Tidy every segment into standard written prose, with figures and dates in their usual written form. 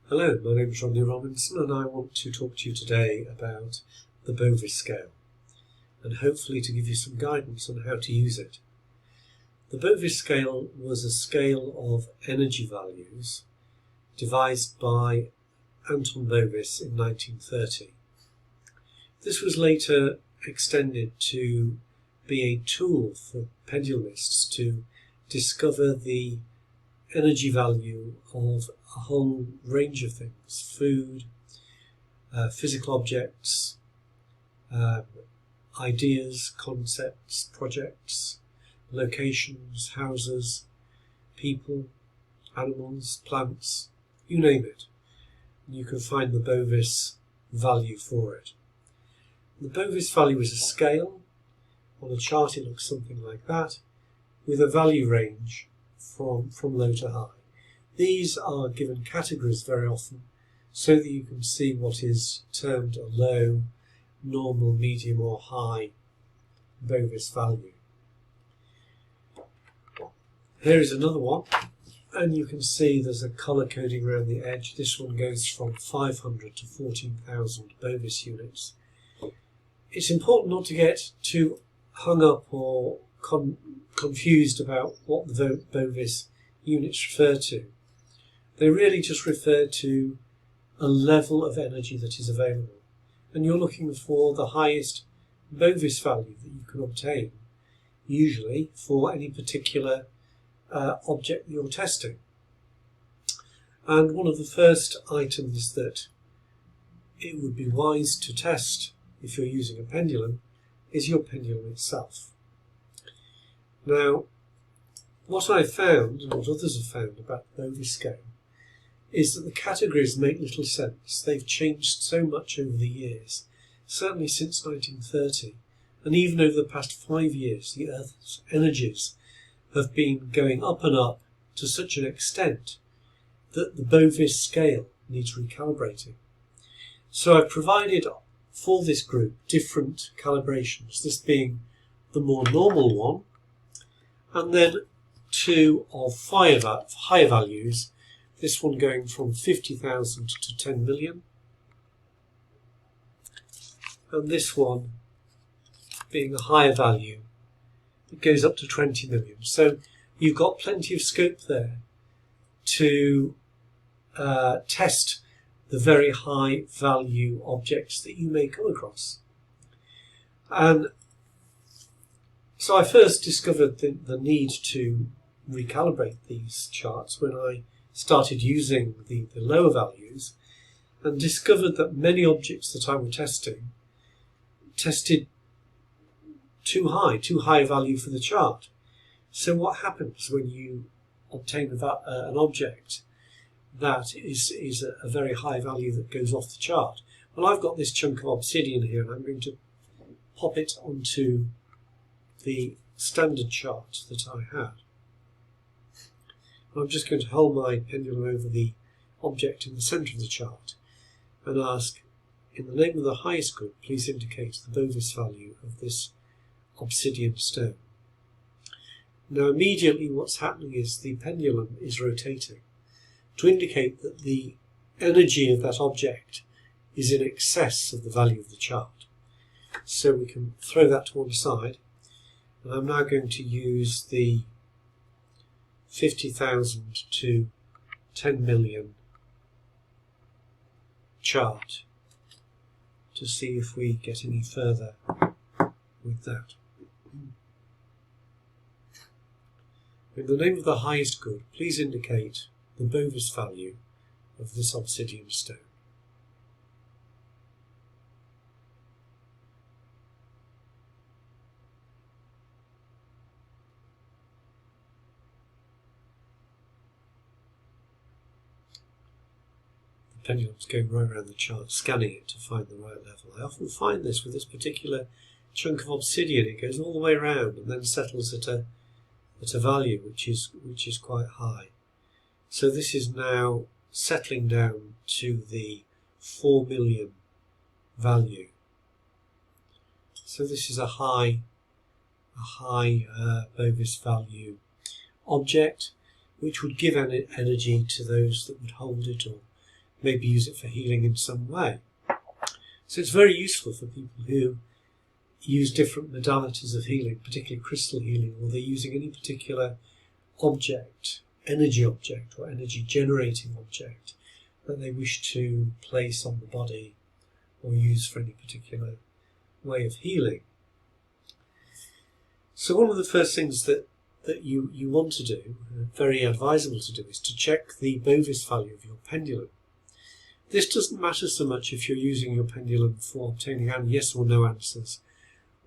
Hello, my name is Rodney Robinson and I want to talk to you today about the Bovis Scale and hopefully to give you some guidance on how to use it. The Bovis Scale was a scale of energy values devised by Anton Bovis in 1930. This was later extended to be a tool for pendulumists to discover the energy value of a whole range of things: food, physical objects, ideas, concepts, projects, locations, houses, people, animals, plants, you name it. You can find the Bovis value for it. The Bovis value is a scale. On a chart it looks something like that, with a value range from low to high. These are given categories very often so that you can see what is termed a low, normal, medium or high Bovis value. Here is another one, and you can see there's a colour coding around the edge. This one goes from 500 to 14,000 Bovis units. It's important not to get too hung up or confused about what the Bovis units refer to. They really just refer to a level of energy that is available, and you're looking for the highest Bovis value that you can obtain, usually for any particular object that you're testing. And one of the first items that it would be wise to test if you're using a pendulum is your pendulum itself. Now, what I've found, and what others have found about the Bovis scale, is that the categories make little sense. They've changed so much over the years, certainly since 1930, and even over the past 5 years, the Earth's energies have been going up and up to such an extent that the Bovis scale needs recalibrating. So I've provided for this group different calibrations, this being the more normal one, and then two of higher values, this one going from 50,000 to 10 million, and this one being a higher value, it goes up to 20 million. So you've got plenty of scope there to test the very high value objects that you may come across. And so I first discovered the need to recalibrate these charts when I started using the lower values, and discovered that many objects that I was tested too high value for the chart. So what happens when you obtain an object that is a very high value that goes off the chart? Well, I've got this chunk of obsidian here, and I'm going to pop it onto the standard chart that I had. I'm just going to hold my pendulum over the object in the centre of the chart and ask, in the name of the highest good, please indicate the Bovis value of this obsidian stone. Now immediately what's happening is the pendulum is rotating to indicate that the energy of that object is in excess of the value of the chart. So we can throw that to one side, and I'm now going to use the 50,000 to 10 million chart to see if we get any further with that. In the name of the highest good, please indicate the Bovis value of this obsidian stone. The pendulum's going right around the chart, scanning it to find the right level. I often find this with this particular chunk of obsidian. It goes all the way around and then settles at a value which is quite high. So this is now settling down to the 4 million value. So this is a high Bovis value object, which would give energy to those that would hold it or maybe use it for healing in some way. So it's very useful for people who use different modalities of healing, particularly crystal healing, or they're using any particular object, energy object or energy generating object that they wish to place on the body or use for any particular way of healing. So one of the first things that you want to do, very advisable to do, is to check the Bovis value of your pendulum. This doesn't matter so much if you're using your pendulum for obtaining yes or no answers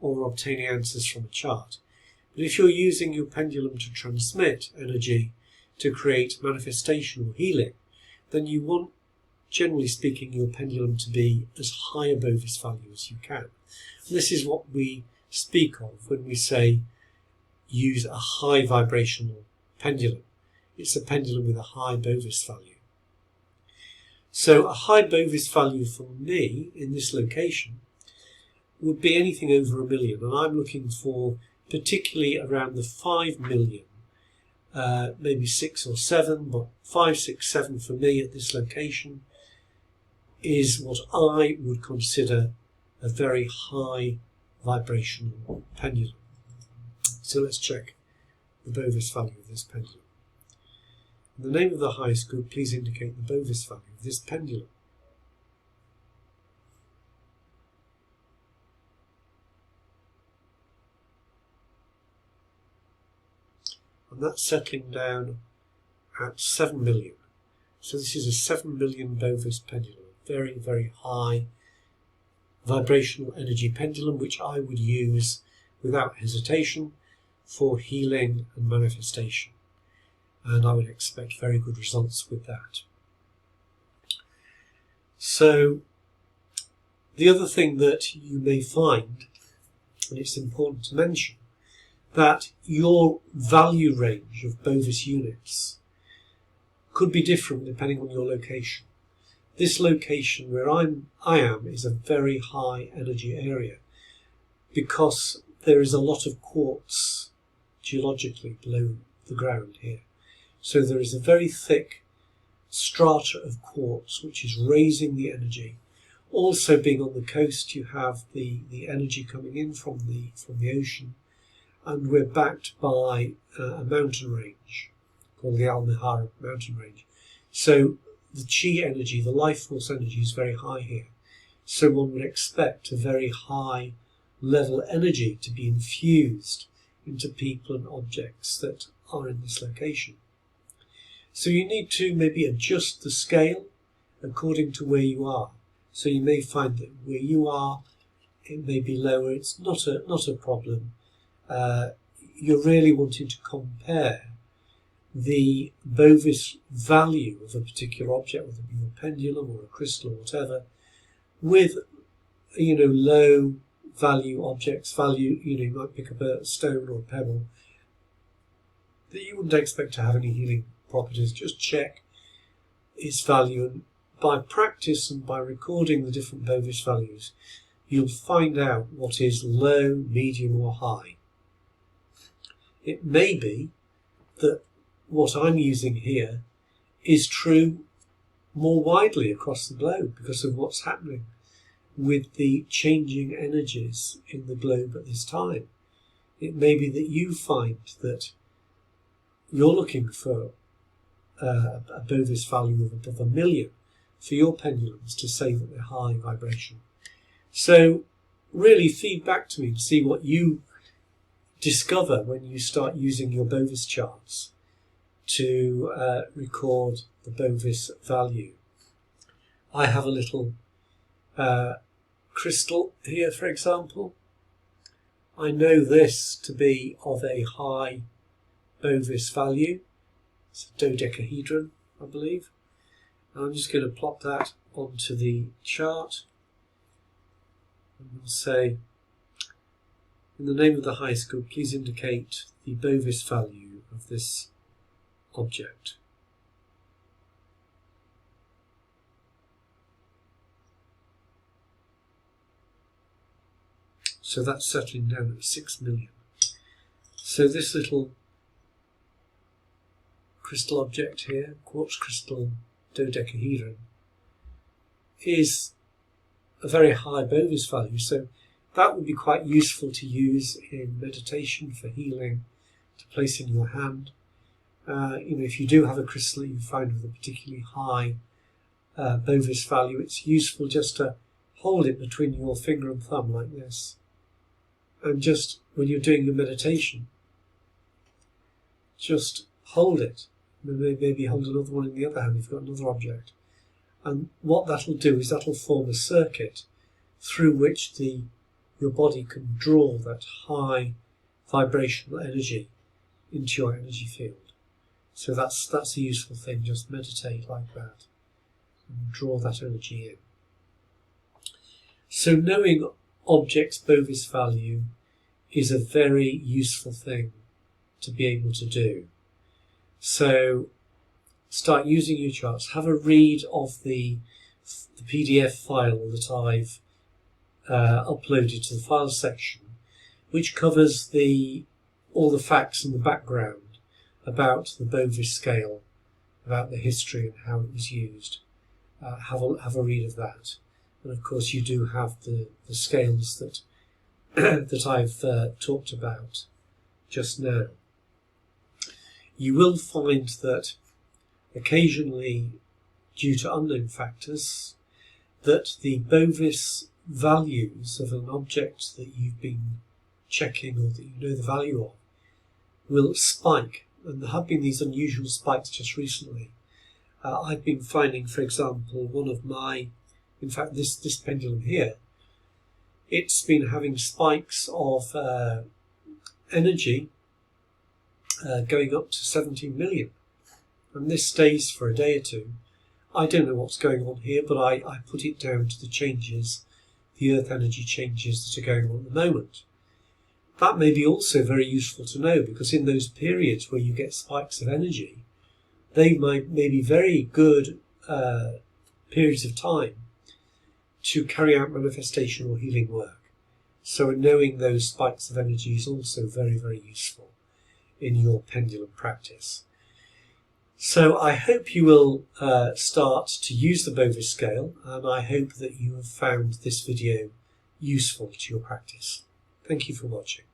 or obtaining answers from a chart. But if you're using your pendulum to transmit energy to create manifestation or healing, then you want, generally speaking, your pendulum to be as high a Bovis value as you can. And this is what we speak of when we say use a high vibrational pendulum. It's a pendulum with a high Bovis value. So a high Bovis value for me in this location would be anything over 1 million, and I'm looking for particularly around the 5 million, maybe 6 or 7, but 5, 6, 7 for me at this location is what I would consider a very high vibrational pendulum. So let's check the Bovis value of this pendulum. In the name of the highest good, please indicate the Bovis value of this pendulum. And that's settling down at 7 million. So this is a 7 million Bovis pendulum, very, very high vibrational energy pendulum, which I would use without hesitation for healing and manifestation. And I would expect very good results with that. So the other thing that you may find, and it's important to mention, that your value range of Bovis units could be different depending on your location. This location where I am is a very high energy area because there is a lot of quartz geologically below the ground here. So there is a very thick strata of quartz which is raising the energy. Also, being on the coast, you have the energy coming in from the ocean, and we're backed by a mountain range called the Al-Mihar mountain range. So the chi energy, the life force energy, is very high here. So one would expect a very high level energy to be infused into people and objects that are in this location. So you need to maybe adjust the scale according to where you are. So you may find that where you are, it may be lower. It's not a problem. You're really wanting to compare the Bovis value of a particular object, whether it be a pendulum or a crystal or whatever, with low value objects. You might pick up a stone or a pebble that you wouldn't expect to have any healing properties. Just check its value, and by practice and by recording the different Bovis values, you'll find out what is low, medium or high. It may be that what I'm using here is true more widely across the globe because of what's happening with the changing energies in the globe at this time. It may be that you find that you're looking for a Bovis value of above 1 million for your pendulums to say that they're high vibration. So really feed back to me and see what you discover when you start using your Bovis charts to record the Bovis value. I have a little crystal here, for example. I know this to be of a high Bovis value. It's a dodecahedron, I believe. And I'm just going to plop that onto the chart. And we'll say, in the name of the highest good, please indicate the Bovis value of this object. So that's settling down at 6 million. So this little crystal object here, quartz crystal dodecahedron, is a very high Bovis value, so that would be quite useful to use in meditation for healing, to place in your hand. If you do have a crystal that you find with a particularly high Bovis value, it's useful just to hold it between your finger and thumb like this, and just when you're doing your meditation, just hold it. Maybe hold another one in the other hand if you've got another object. And what that'll do is that'll form a circuit through which your body can draw that high vibrational energy into your energy field. So that's a useful thing. Just meditate like that and draw that energy in. So knowing objects' Bovis value is a very useful thing to be able to do. So start using your charts. Have a read of the PDF file that I've uploaded to the files section, which covers all the facts and the background about the Bovis scale, about the history and how it was used. Have a read of that. And of course you do have the scales that that I've talked about just now. You will find that occasionally, due to unknown factors, that the Bovis values of an object that you've been checking or that you know the value of will spike. And there have been these unusual spikes just recently. I've been finding, for example, this pendulum here, it's been having spikes of energy going up to 17 million. And this stays for a day or two. I don't know what's going on here, but I put it down to the changes, the earth energy changes that are going on at the moment. That may be also very useful to know, because in those periods where you get spikes of energy, they may be very good periods of time to carry out manifestation or healing work. So knowing those spikes of energy is also very, very useful in your pendulum practice. So I hope you will start to use the Bovis scale, and I hope that you have found this video useful to your practice. Thank you for watching.